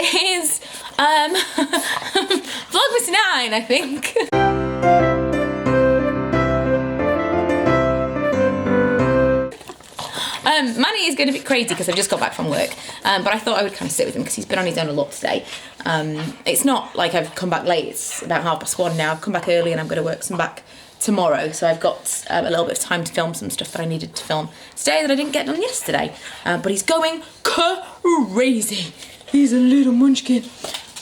is Vlogmas 9, I think. Manny is going to be crazy because I've just got back from work, but I thought I would kind of sit with him because he's been on his own a lot today. It's not like I've come back late, it's about 1:30 now. I've come back early and I'm going to work some back tomorrow, so I've got a little bit of time to film some stuff that I needed to film today that I didn't get done yesterday. But he's going crazy. He's a little munchkin.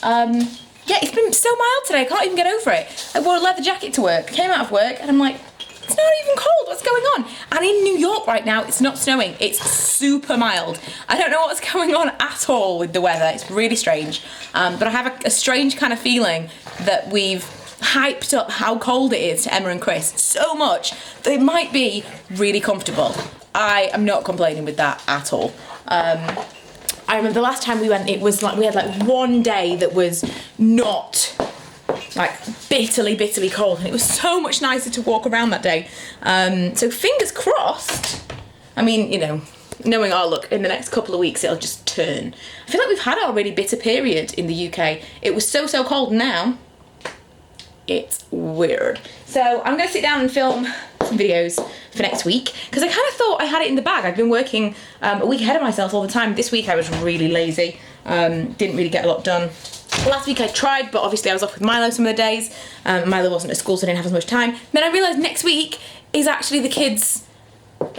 Yeah, it's been so mild today, I can't even get over it. I wore a leather jacket to work, came out of work, and I'm like, it's not even cold, what's going on? And in New York right now, it's not snowing, it's super mild. I don't know what's going on at all with the weather, it's really strange. But I have a strange kind of feeling that we've hyped up how cold it is to Emma and Chris so much that it might be really comfortable. I am not complaining with that at all. I remember the last time we went, it was like, we had like one day that was not like bitterly cold, and it was so much nicer to walk around that day. So fingers crossed. I mean, you know, knowing, oh look, in the next couple of weeks it'll just turn. I feel like we've had our really bitter period in the UK. It was so cold, now it's weird. So I'm gonna sit down and film some videos for next week because I kind of thought I had it in the bag. I've been working a week ahead of myself all the time. This week I was really lazy, didn't really get a lot done. Last week I tried, but obviously I was off with Milo some of the days. Milo wasn't at school, so I didn't have as much time. Then I realised next week is actually the kids'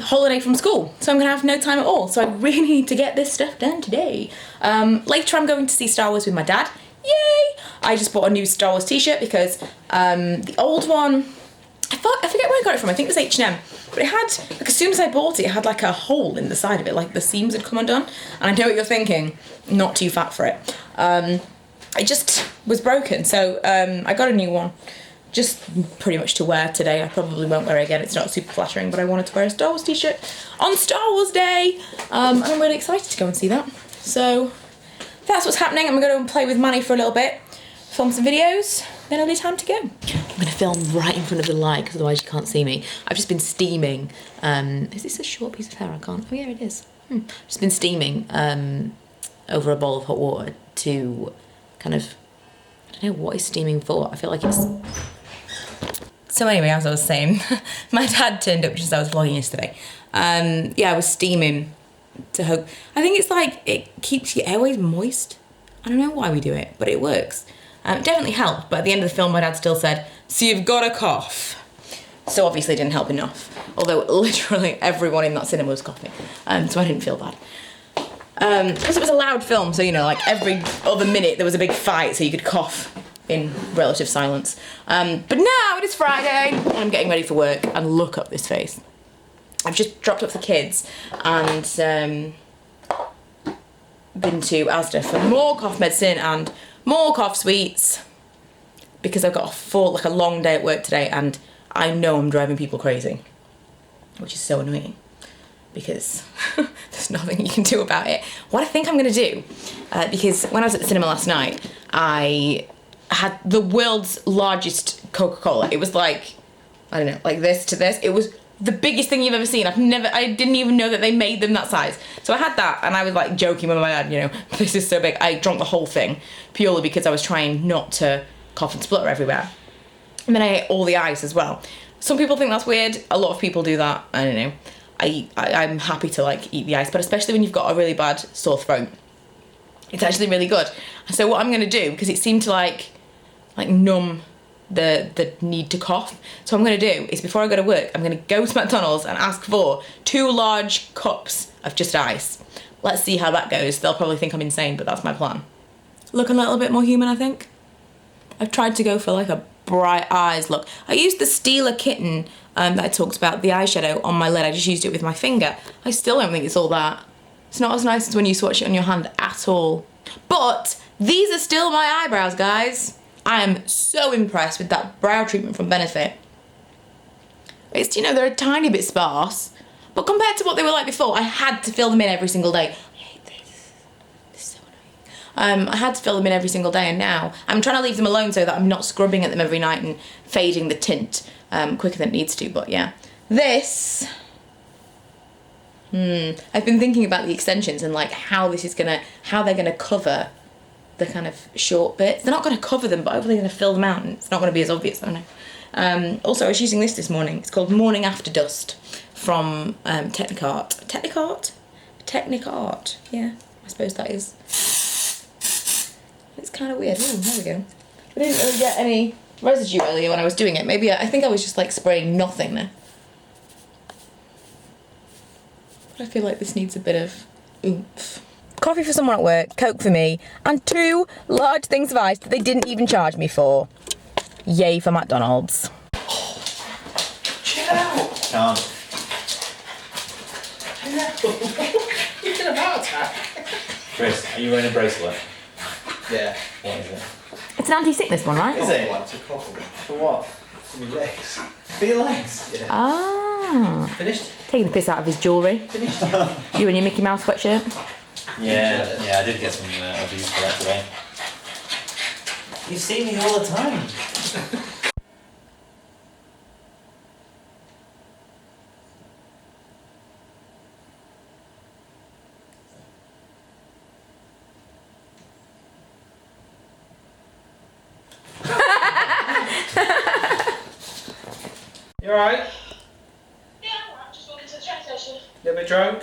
holiday from school, so I'm gonna have no time at all. So I really need to get this stuff done today. Later I'm going to see Star Wars with my dad. Yay! I just bought a new Star Wars t-shirt because the old one, I forget where I got it from, I think it was H&M, but it had, like as soon as I bought it, it had like a hole in the side of it, like the seams had come undone, and I know what you're thinking, not too fat for it. It just was broken, so I got a new one, just pretty much to wear today. I probably won't wear it again, it's not super flattering, but I wanted to wear a Star Wars t-shirt on Star Wars Day, and I'm really excited to go and see that. So that's what's happening. I'm going to go and play with Manny for a little bit, film some videos, then it'll be time to go. I'm going to film right in front of the light because otherwise you can't see me. I've just been steaming. Is this a short piece of hair? I can't. Oh yeah, it is. Just been steaming over a bowl of hot water to kind of, I don't know what is steaming for. I feel like it's... So anyway, as I was saying, my dad turned up just as I was vlogging yesterday. Yeah, I was steaming to hope. I think it's like it keeps your airways moist. I don't know why we do it, but it works. It definitely helped, but at the end of the film my dad still said, so you've got a cough. So obviously it didn't help enough, although literally everyone in that cinema was coughing, so I didn't feel bad. Because it was a loud film, so you know, like every other minute there was a big fight, so you could cough in relative silence. But now it is Friday and I'm getting ready for work, and look up this face. I've just dropped off the kids and been to Asda for more cough medicine and more cough sweets because I've got a long day at work today, and I know I'm driving people crazy, which is so annoying because there's nothing you can do about it. What I think I'm gonna do, because when I was at the cinema last night, I had the world's largest Coca-Cola. It was like, I don't know, like this to this. It was the biggest thing you've ever seen. I didn't even know that they made them that size. So I had that, and I was like joking with my dad, you know, this is so big. I drank the whole thing purely because I was trying not to cough and splutter everywhere. And then I ate all the ice as well. Some people think that's weird. A lot of people do that. I don't know. I'm happy to like eat the ice, but especially when you've got a really bad sore throat, it's actually really good. So what I'm gonna do, because it seemed to like numb the need to cough, so what I'm gonna do is before I go to work, I'm gonna go to McDonald's and ask for 2 large cups of just ice. Let's see how that goes. They'll probably think I'm insane, but that's my plan. Look a little bit more human, I think. I've tried to go for like a bright eyes look. I used the Steeler Kitten that I talked about, the eyeshadow on my lid. I just used it with my finger. I still don't think it's all that. It's not as nice as when you swatch it on your hand at all. But these are still my eyebrows, guys. I am so impressed with that brow treatment from Benefit. It's, you know, they're a tiny bit sparse, but compared to what they were like before, I had to fill them in every single day. I hate this. This is so annoying. I had to fill them in every single day, and now I'm trying to leave them alone so that I'm not scrubbing at them every night and fading the tint quicker than it needs to, but yeah. This, I've been thinking about the extensions and like how they're gonna cover the kind of short bits. They're not going to cover them, but hopefully they're going to fill them out and it's not going to be as obvious, I don't know. Also, I was using this morning. It's called Morning After Dust from Technicart. Technicart, yeah, I suppose that is. It's kind of weird. Oh, there we go. I didn't really get any residue earlier when I was doing it. Maybe I think I was just like spraying nothing there. But I feel like this needs a bit of oomph. Coffee for someone at work, Coke for me, and 2 large things of ice that they didn't even charge me for. Yay for McDonald's. Chill out. Can't. You're in a heart attack. Chris, are you wearing a bracelet? Yeah. What is it? It's an anti-sickness one, right? Is it? Like to coffee. For what? For my legs. For your legs? Yeah. Ah. Finished? Taking the piss out of his jewellery. Finished? You and your Mickey Mouse sweatshirt. Yeah, I did get some reviews for that today. You see me all the time. You alright? Yeah, I'm just walking to the train station. You a bit drunk?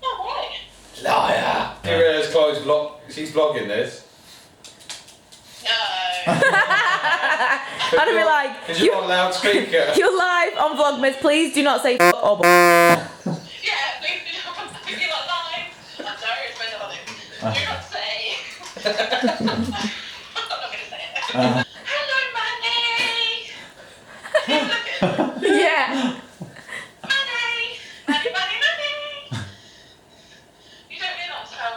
No, why? Liar! You realise Chloe's she's vlogging this? No. I'd be like, Because you're on loudspeaker. you're live on Vlogmas, please do not say f or b. Yeah, please do not lie. I'm sorry, it's my darling. Do not say. I'm not going to say it. Hello, Manny. Look at Yeah. Manny. Manny, Manny, Manny. You don't realise how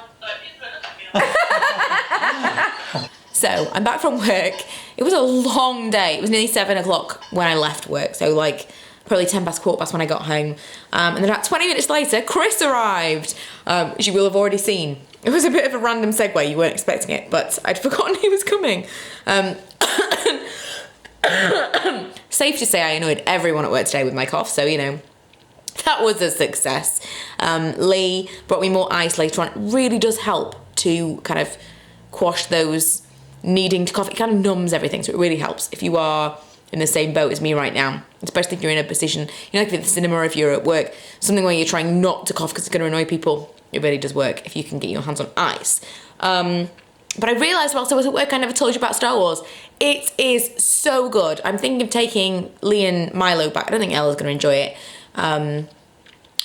influential I feel. So I'm back from work. It was a long day. It was nearly 7 o'clock when I left work. So like probably 10 past, quarter past when I got home. And then about 20 minutes later, Chris arrived, as you will have already seen. It was a bit of a random segue. You weren't expecting it, but I'd forgotten he was coming. Safe to say I annoyed everyone at work today with my cough. So, you know, that was a success. Lee brought me more ice later on. It really does help to kind of quash those needing to cough. It kind of numbs everything, so it really helps if you are in the same boat as me right now, especially if you're in a position, you know, like at the cinema, or if you're at work, something where you're trying not to cough because it's going to annoy people. It really does work if you can get your hands on ice. But I realised whilst I was at work, I never told you about Star Wars. It is so good. I'm thinking of taking Lee and Milo back. I don't think Ella's going to enjoy it.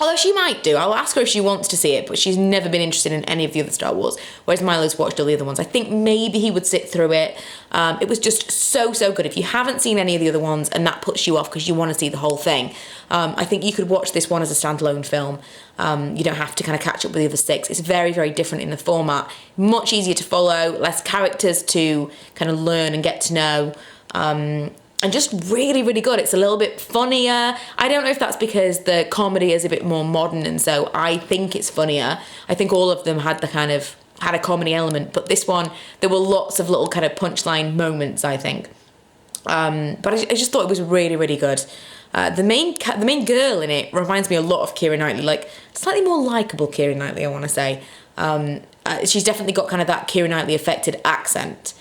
Although she might do. I'll ask her if she wants to see it, but she's never been interested in any of the other Star Wars, whereas Milo's watched all the other ones. I think maybe he would sit through it. It was just so, so good. If you haven't seen any of the other ones and that puts you off because you want to see the whole thing, I think you could watch this one as a standalone film. You don't have to kind of catch up with the other 6. It's very, very different in the format. Much easier to follow, less characters to kind of learn and get to know. And just really, really good. It's a little bit funnier. I don't know if that's because the comedy is a bit more modern, and so I think it's funnier. I think all of them had a comedy element, but this one, there were lots of little kind of punchline moments, I think. But I just thought it was really, really good. The main girl in it reminds me a lot of Keira Knightley, like slightly more likeable Keira Knightley, I want to say. She's definitely got kind of that Keira Knightley affected accent.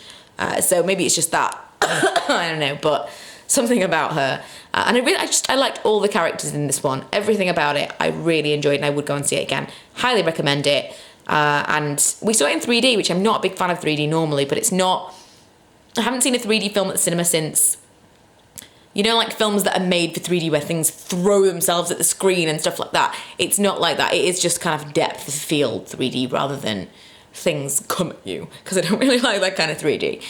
So maybe it's just that. I don't know, but something about her. And I liked all the characters in this one. Everything about it I really enjoyed, and I would go and see it again. Highly recommend it. And we saw it in 3D, which I'm not a big fan of 3D normally, but it's not... I haven't seen a 3D film at the cinema since... You know, like films that are made for 3D where things throw themselves at the screen and stuff like that. It's not like that. It is just kind of depth of field 3D rather than things come at you, because I don't really like that kind of 3D.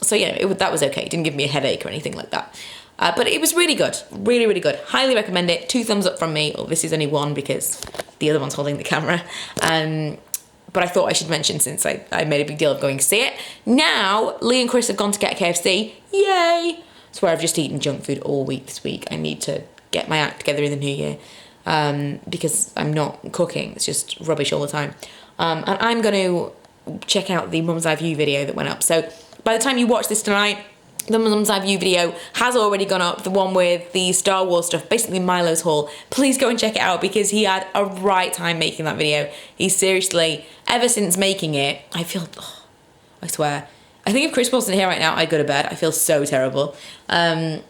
So yeah, that was okay. It didn't give me a headache or anything like that. But it was really good. Really, really good. Highly recommend it. 2 thumbs up from me. Well, this is only 1 because the other one's holding the camera. But I thought I should mention, since I made a big deal of going to see it. Now, Lee and Chris have gone to get KFC. Yay! It's where I've just eaten junk food all week this week. I need to get my act together in the new year. Because I'm not cooking. It's just rubbish all the time. And I'm going to check out the Mum's Eye View video that went up. So by the time you watch this tonight, The Mum's Eye View video has already gone up, the one with the Star Wars stuff, basically Milo's haul. Please go and check it out because he had a right time making that video. He seriously, ever since making it, I feel, oh, I swear. I think if Chris wasn't here right now, I'd go to bed. I feel so terrible. I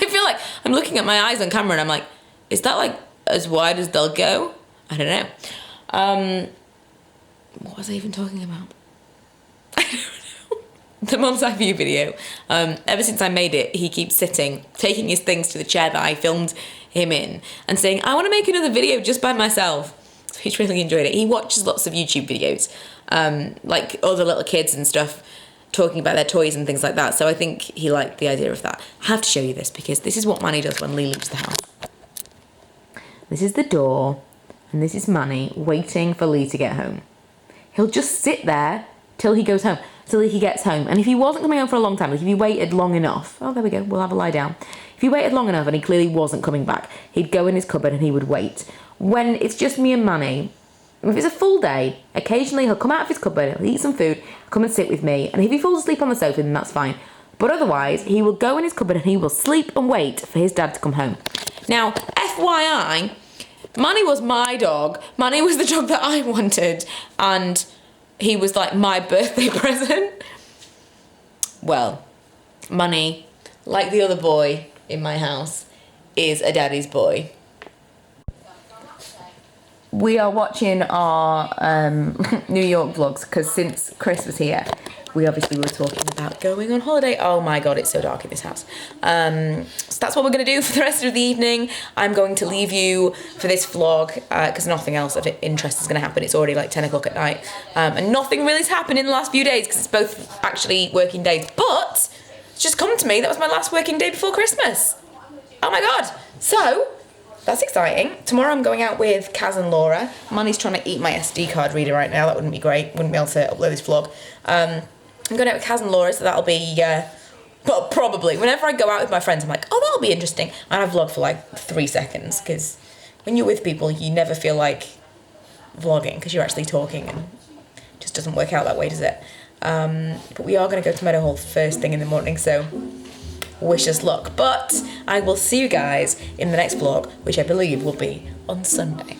feel like I'm looking at my eyes on camera and I'm like, is that like as wide as they'll go? I don't know. What was I even talking about? I don't know. The Mum's Eye View video. Ever since I made it, he keeps sitting, taking his things to the chair that I filmed him in and saying, I want to make another video just by myself. So he's really enjoyed it. He watches lots of YouTube videos, like other little kids and stuff talking about their toys and things like that. So I think he liked the idea of that. I have to show you this because this is what Manny does when Lee leaves the house. This is the door and this is Manny waiting for Lee to get home. He'll just sit there till he goes home. Till he gets home. And if he wasn't coming home for a long time, like if he waited long enough, oh, there we go, we'll have a lie down. If he waited long enough and he clearly wasn't coming back, he'd go in his cupboard and he would wait. When it's just me and Manny, if it's a full day, occasionally he'll come out of his cupboard, he'll eat some food, come and sit with me, and if he falls asleep on the sofa, then that's fine. But otherwise, he will go in his cupboard and he will sleep and wait for his dad to come home. Now, FYI, Manny was my dog. Manny was the dog that I wanted, and he was like my birthday present. Well, Manny, like the other boy in my house, is a daddy's boy. We are watching our New York vlogs because since Chris was here, we obviously were talking about going on holiday. Oh my God, it's so dark in this house. So that's what we're gonna do for the rest of the evening. I'm going to leave you for this vlog because nothing else of interest is gonna happen. It's already like 10 o'clock at night. And nothing really's happened in the last few days because it's both actually working days. But it's just come to me, that was my last working day before Christmas. Oh my God. So, that's exciting. Tomorrow I'm going out with Kaz and Laura. Manny's trying to eat my SD card reader right now. That wouldn't be great. Wouldn't be able to upload this vlog. I'm going out with Kaz and Laura, so that'll be, well, probably. Whenever I go out with my friends, I'm like, oh, that'll be interesting. And I vlog for like 3 seconds, because when you're with people, you never feel like vlogging, because you're actually talking, and it just doesn't work out that way, does it? But we are going to go to Meadowhall first thing in the morning, so wish us luck. But I will see you guys in the next vlog, which I believe will be on Sunday.